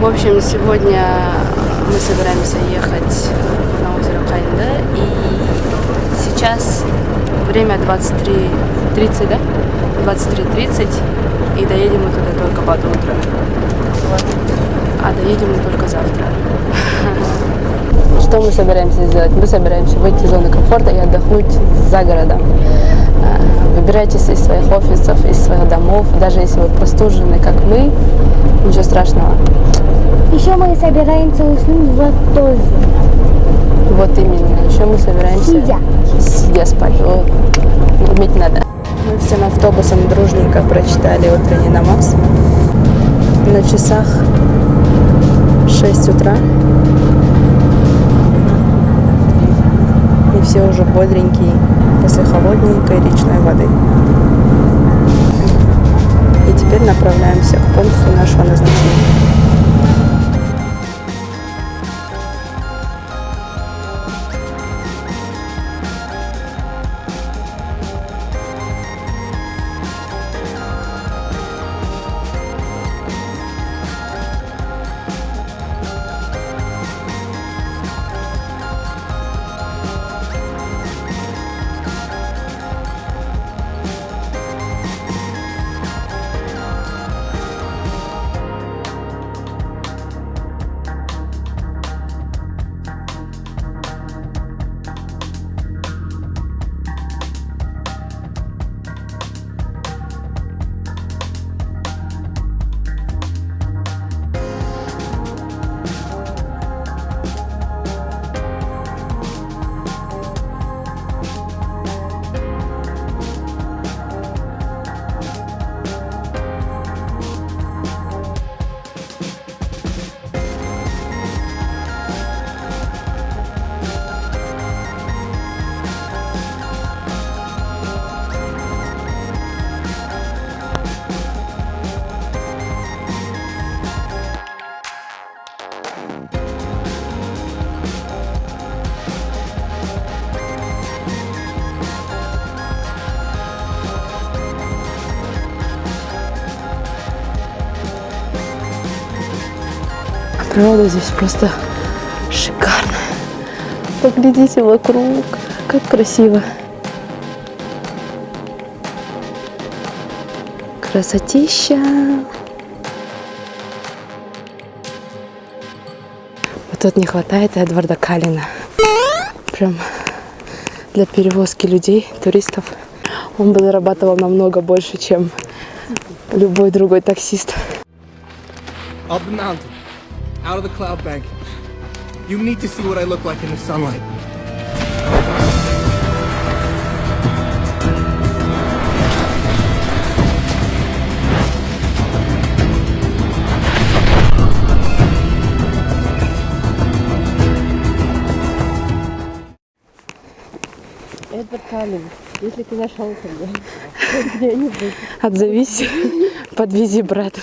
В общем, сегодня мы собираемся ехать на озеро Кайнда, и сейчас время 23:30, да? 23:30, и доедем мы туда только под утро. Вот. А доедем мы только завтра. Что мы собираемся сделать? Мы собираемся выйти из зоны комфорта и отдохнуть за городом. Выбирайтесь из своих офисов, из своих домов, даже если вы простужены, как мы, ничего страшного. Еще мы собираемся уснуть вот тоже. Вот именно. Еще мы собираемся сидя спать. Вот. Уметь надо. Мы всем автобусом дружненько прочитали утренний намаз. На часах 6 утра. И все уже бодренькие после холодненькой речной воды. И теперь направляемся к пункту нашего назначения. Природа здесь просто шикарная. Поглядите вокруг, как красиво. Красотища. Вот тут не хватает Эдварда Каллена. Прям для перевозки людей, туристов. Он бы зарабатывал намного больше, чем любой другой таксист. Out of the cloud bank. You need to see what I look like in the sunlight. Эдвард Каллен, если ты нашел его, где-нибудь. Отзовись, подвези брата.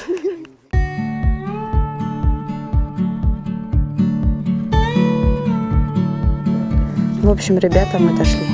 В общем, ребята, мы дошли.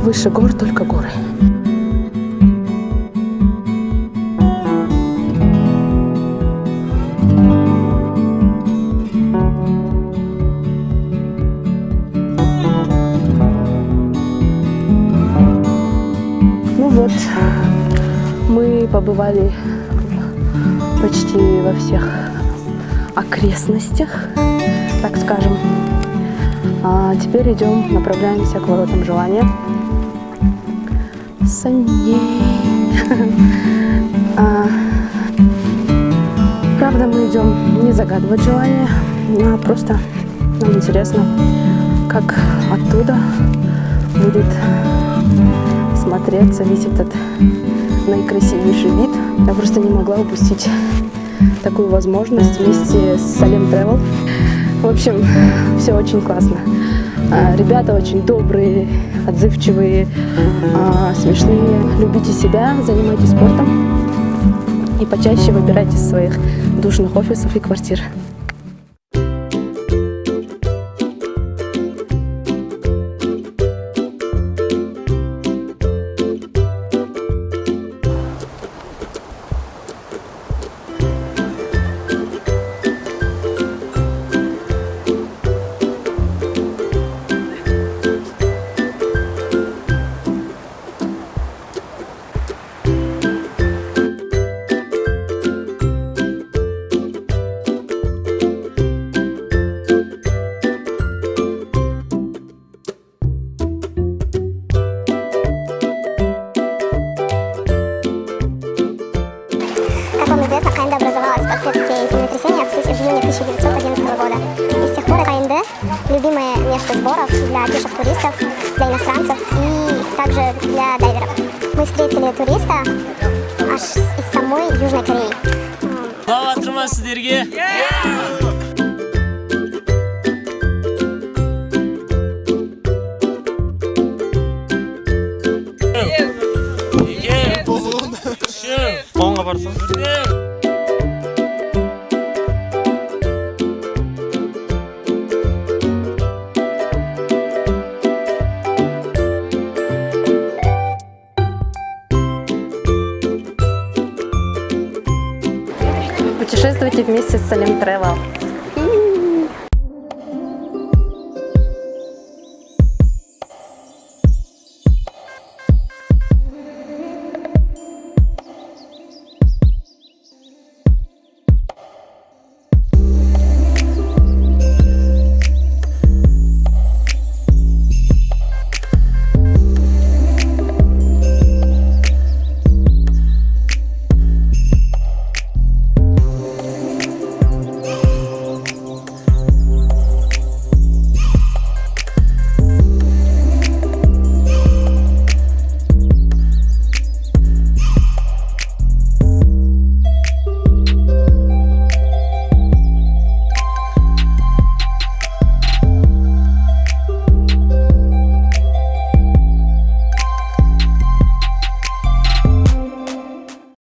Выше гор только горы. Ну вот, побывали почти во всех окрестностях, так скажем. А теперь идем, направляемся к воротам желания. Правда, мы идем не загадывать желание, а просто нам интересно, как оттуда будет смотреться весь этот наикрасивейший вид. Я просто не могла упустить такую возможность вместе с Salem Travel. В общем, все очень классно. Ребята очень добрые, отзывчивые, смешные. Любите себя, занимайтесь спортом и почаще выбирайте из своих душных офисов и квартир. Хайнде образовалась впоследствии землетрясения в июне 1911 года. И с тех пор Хайнде – любимое место сборов для пеших туристов, для иностранцев и также для дайверов. Мы встретили туриста аж из самой Южной Кореи. Молонға барсың? Путешествуйте вместе с Salem Travel.